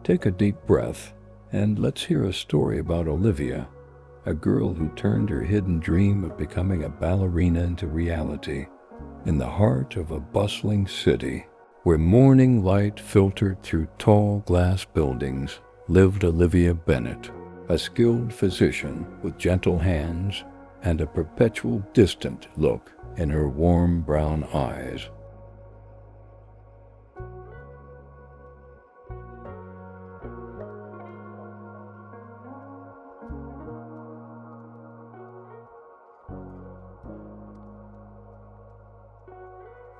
Take a deep breath, and let's hear a story about Olivia, a girl who turned her hidden dream of becoming a ballerina into reality. In the heart of a bustling city, where morning light filtered through tall glass buildings, lived Olivia Bennett, a skilled physician with gentle hands and a perpetual distant look in her warm brown eyes.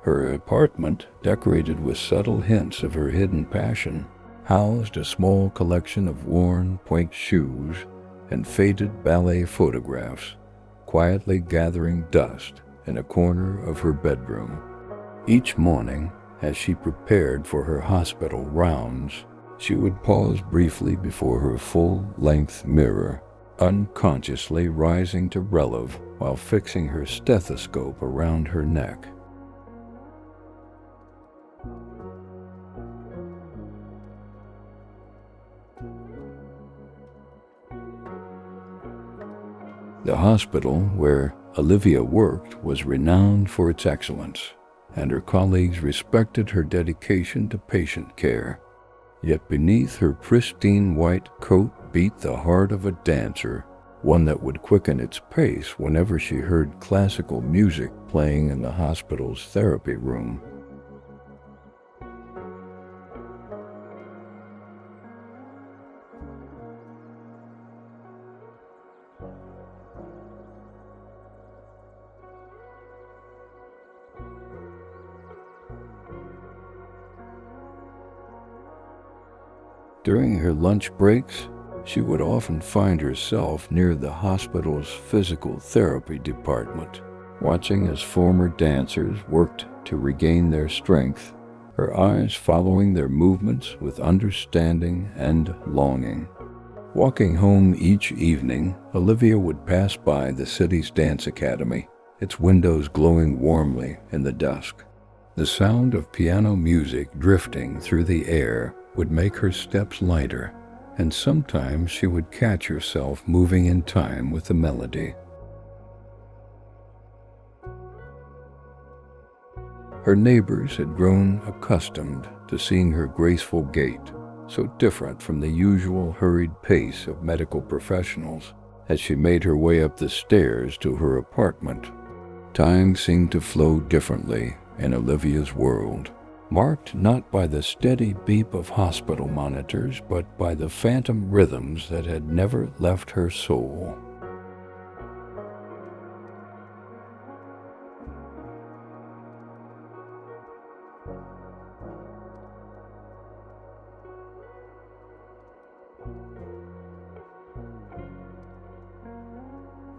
Her apartment, decorated with subtle hints of her hidden passion, housed a small collection of worn pointe shoes and faded ballet photographs, quietly gathering dust in a corner of her bedroom. Each morning, as she prepared for her hospital rounds, she would pause briefly before her full-length mirror, unconsciously rising to relieve while fixing her stethoscope around her neck. The hospital where Olivia worked was renowned for its excellence, and her colleagues respected her dedication to patient care. Yet beneath her pristine white coat beat the heart of a dancer, one that would quicken its pace whenever she heard classical music playing in the hospital's therapy room. During her lunch breaks, she would often find herself near the hospital's physical therapy department, watching as former dancers worked to regain their strength, her eyes following their movements with understanding and longing. Walking home each evening, Olivia would pass by the city's dance academy, its windows glowing warmly in the dusk. The sound of piano music drifting through the air would make her steps lighter, and sometimes she would catch herself moving in time with the melody. Her neighbors had grown accustomed to seeing her graceful gait, so different from the usual hurried pace of medical professionals, as she made her way up the stairs to her apartment. Time seemed to flow differently in Olivia's world, marked not by the steady beep of hospital monitors, but by the phantom rhythms that had never left her soul.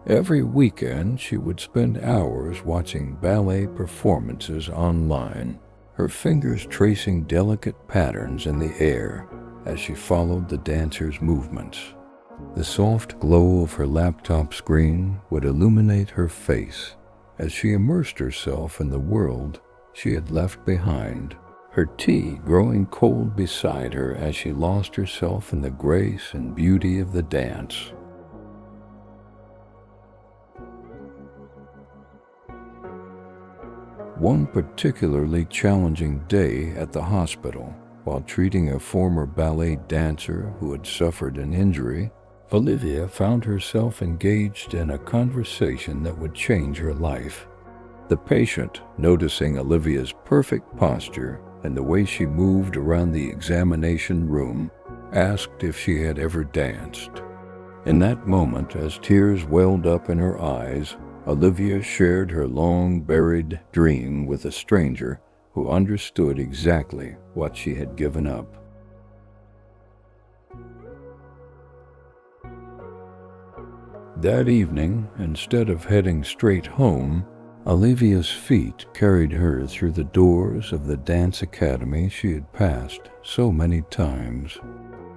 Every weekend, she would spend hours watching ballet performances online, her fingers tracing delicate patterns in the air as she followed the dancers' movements. The soft glow of her laptop screen would illuminate her face as she immersed herself in the world she had left behind, her tea growing cold beside her as she lost herself in the grace and beauty of the dance. One particularly challenging day at the hospital, while treating a former ballet dancer who had suffered an injury, Olivia found herself engaged in a conversation that would change her life. The patient, noticing Olivia's perfect posture and the way she moved around the examination room, asked if she had ever danced. In that moment, as tears welled up in her eyes, Olivia shared her long-buried dream with a stranger who understood exactly what she had given up. That evening, instead of heading straight home, Olivia's feet carried her through the doors of the dance academy she had passed so many times.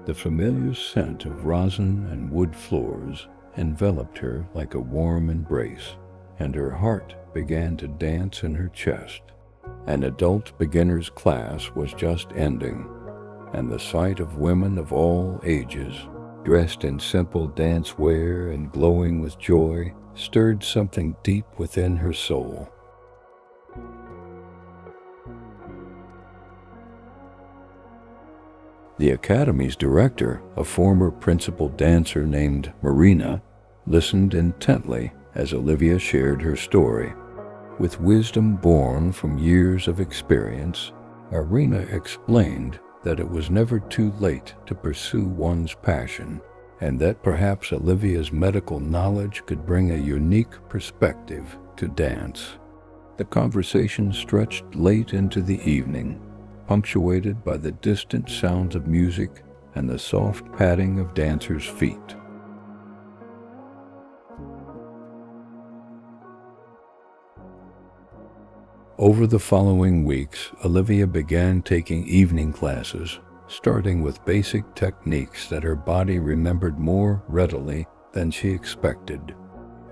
The familiar scent of rosin and wood floors enveloped her like a warm embrace, and her heart began to dance in her chest. An adult beginner's class was just ending, and the sight of women of all ages, dressed in simple dance wear and glowing with joy, stirred something deep within her soul. The Academy's director, a former principal dancer named Marina, listened intently as Olivia shared her story. With wisdom born from years of experience, Marina explained that it was never too late to pursue one's passion, and that perhaps Olivia's medical knowledge could bring a unique perspective to dance. The conversation stretched late into the evening, punctuated by the distant sounds of music and the soft padding of dancers' feet. Over the following weeks, Olivia began taking evening classes, starting with basic techniques that her body remembered more readily than she expected.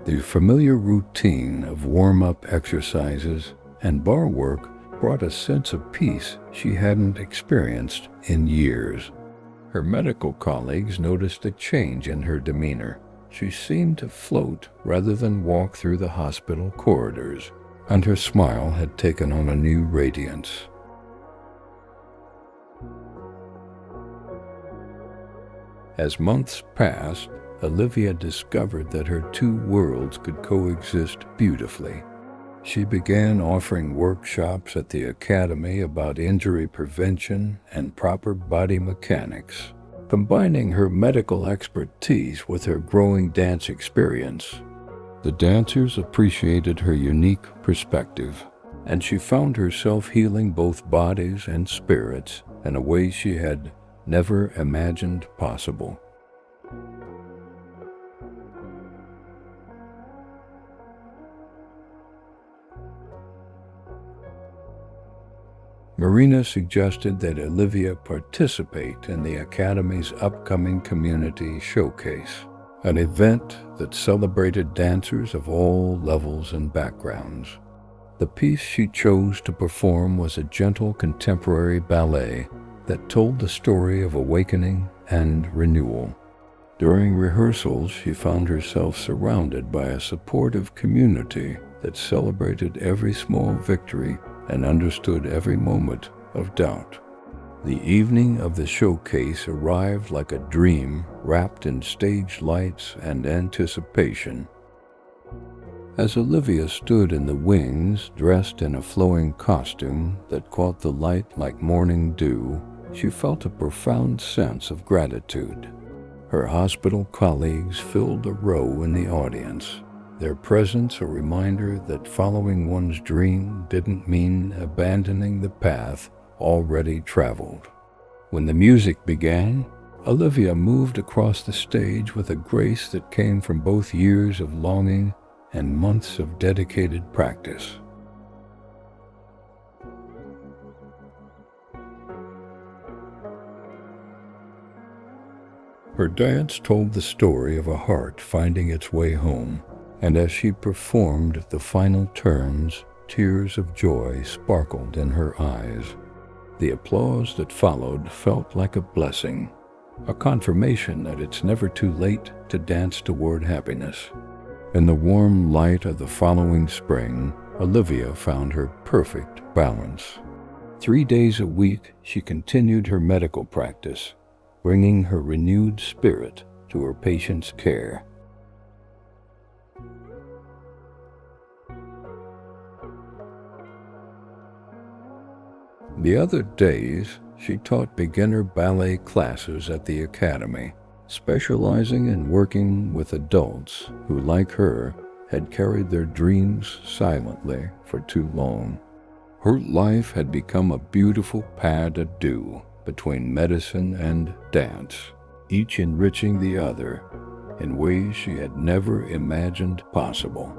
The familiar routine of warm-up exercises and bar work brought a sense of peace she hadn't experienced in years. Her medical colleagues noticed a change in her demeanor. She seemed to float rather than walk through the hospital corridors, and her smile had taken on a new radiance. As months passed, Olivia discovered that her two worlds could coexist beautifully. She began offering workshops at the Academy about injury prevention and proper body mechanics, combining her medical expertise with her growing dance experience. The dancers appreciated her unique perspective, and she found herself healing both bodies and spirits in a way she had never imagined possible. Marina suggested that Olivia participate in the Academy's upcoming community showcase, an event that celebrated dancers of all levels and backgrounds. The piece she chose to perform was a gentle contemporary ballet that told the story of awakening and renewal. During rehearsals, she found herself surrounded by a supportive community that celebrated every small victory and understood every moment of doubt. The evening of the showcase arrived like a dream wrapped in stage lights and anticipation. As Olivia stood in the wings, dressed in a flowing costume that caught the light like morning dew, she felt a profound sense of gratitude. Her hospital colleagues filled a row in the audience, their presence a reminder that following one's dream didn't mean abandoning the path already traveled. When the music began, Olivia moved across the stage with a grace that came from both years of longing and months of dedicated practice. Her dance told the story of a heart finding its way home, and as she performed the final turns, tears of joy sparkled in her eyes. The applause that followed felt like a blessing, a confirmation that it's never too late to dance toward happiness. In the warm light of the following spring, Olivia found her perfect balance. 3 days a week, she continued her medical practice, bringing her renewed spirit to her patients' care. The other days, she taught beginner ballet classes at the Academy, specializing in working with adults who, like her, had carried their dreams silently for too long. Her life had become a beautiful pas de deux between medicine and dance, each enriching the other in ways she had never imagined possible.